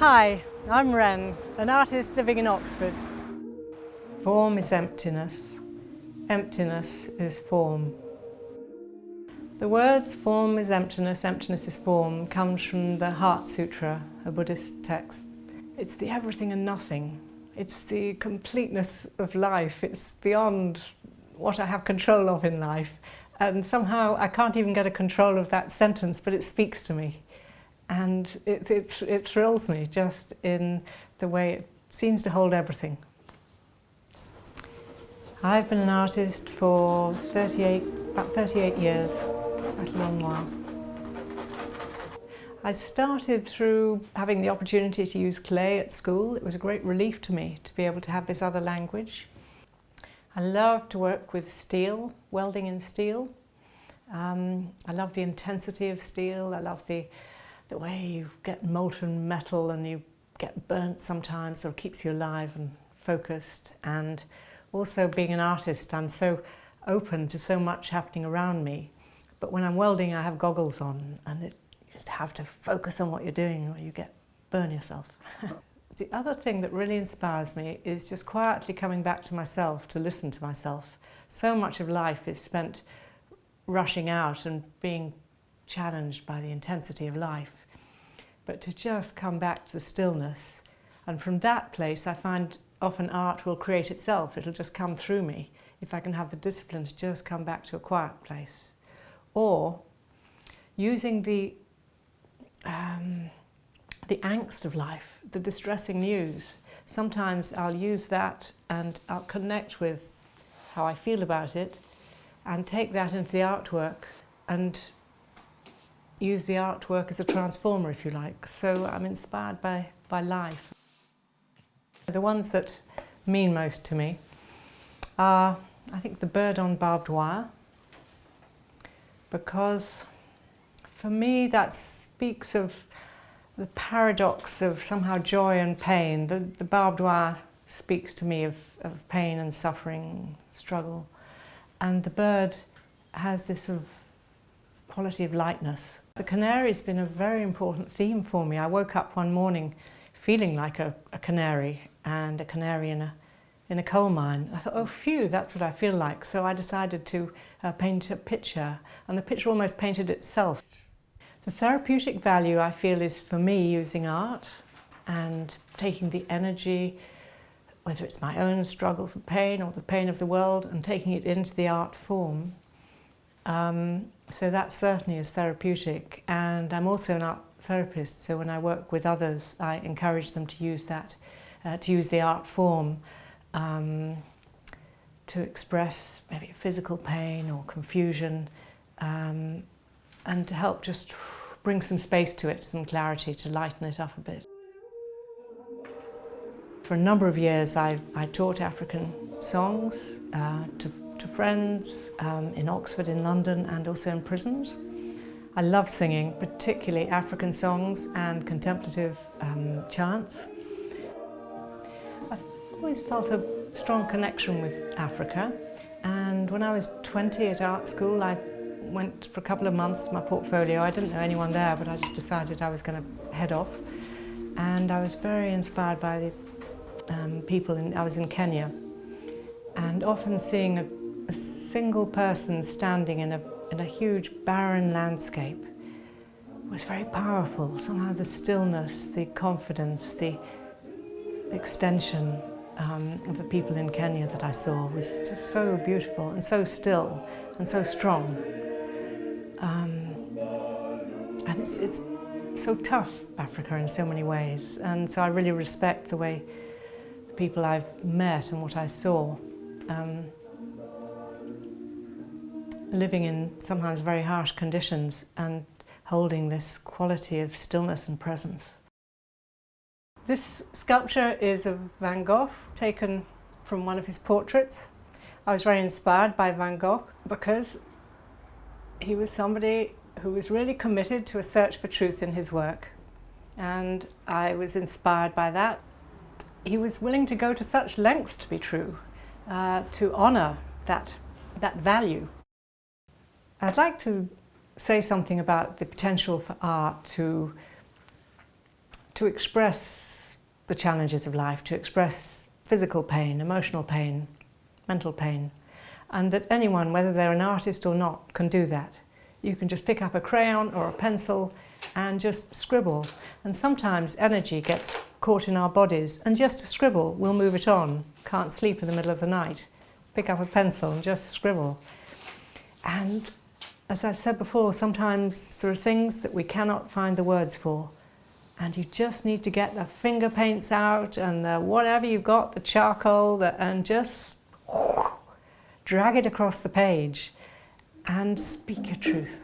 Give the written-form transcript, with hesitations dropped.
Hi, I'm Wren, an artist living in Oxford. Form is emptiness. Emptiness is form. The words form is emptiness, emptiness is form comes from the Heart Sutra, a Buddhist text. It's the everything and nothing. It's the completeness of life. It's beyond what I have control of in life. And somehow I can't even get a control of that sentence, but it speaks to me. And it thrills me just in the way it seems to hold everything. I've been an artist for about 38 years, quite a long while. I started through having the opportunity to use clay at school. It was a great relief to me to be able to have this other language. I love to work with steel, welding in steel. I love the intensity of steel. I love the way you get molten metal and you get burnt sometimes, so it keeps you alive and focused. And also being an artist, I'm so open to so much happening around me. But when I'm welding, I have goggles on, and you just have to focus on what you're doing or you burn yourself. The other thing that really inspires me is just quietly coming back to myself, to listen to myself. So much of life is spent rushing out and being challenged by the intensity of life. But to just come back to the stillness, and from that place I find often art will create itself. It'll just come through me if I can have the discipline to just come back to a quiet place. Or using the angst of life, the distressing news. Sometimes I'll use that and I'll connect with how I feel about it and take that into the artwork and use the artwork as a transformer, if you like. So I'm inspired by life. The ones that mean most to me are, I think, the bird on barbed wire, because for me that speaks of the paradox of somehow joy and pain. The barbed wire speaks to me of pain and suffering, struggle, and the bird has this sort of quality of lightness. The canary's been a very important theme for me. I woke up one morning feeling like a canary, and a canary in a coal mine. I thought, oh phew, that's what I feel like. So I decided to paint a picture, and the picture almost painted itself. The therapeutic value, I feel, is for me using art and taking the energy, whether it's my own struggles and pain or the pain of the world, and taking it into the art form. So that certainly is therapeutic, and I'm also an art therapist, so when I work with others I encourage them to use that, to use the art form to express maybe physical pain or confusion, and to help just bring some space to it, some clarity, to lighten it up a bit. For a number of years I taught African songs to friends in Oxford, in London, and also in prisons. I love singing, particularly African songs and contemplative chants. I've always felt a strong connection with Africa, and when I was 20 at art school I went for a couple of months to my portfolio. I didn't know anyone there, but I just decided I was going to head off, and I was very inspired by the people I was in Kenya, and often seeing a single person standing in a huge barren landscape was very powerful. Somehow the stillness, the confidence, the extension of the people in Kenya that I saw was just so beautiful and so still and so strong. And it's so tough, Africa, in so many ways, and so I really respect the way the people I've met and what I saw, living in sometimes very harsh conditions and holding this quality of stillness and presence. This sculpture is of Van Gogh, taken from one of his portraits. I was very inspired by Van Gogh because he was somebody who was really committed to a search for truth in his work, and I was inspired by that. He was willing to go to such lengths to be true, to honour that value. I'd like to say something about the potential for art to to express the challenges of life, to express physical pain, emotional pain, mental pain, and that anyone, whether they're an artist or not, can do that. You can just pick up a crayon or a pencil and just scribble. And sometimes energy gets caught in our bodies, and just a scribble will move it on. Can't sleep in the middle of the night. Pick up a pencil and just scribble. And as I've said before, sometimes there are things that we cannot find the words for, and you just need to get the finger paints out and the whatever you've got, the charcoal, and just drag it across the page and speak your truth.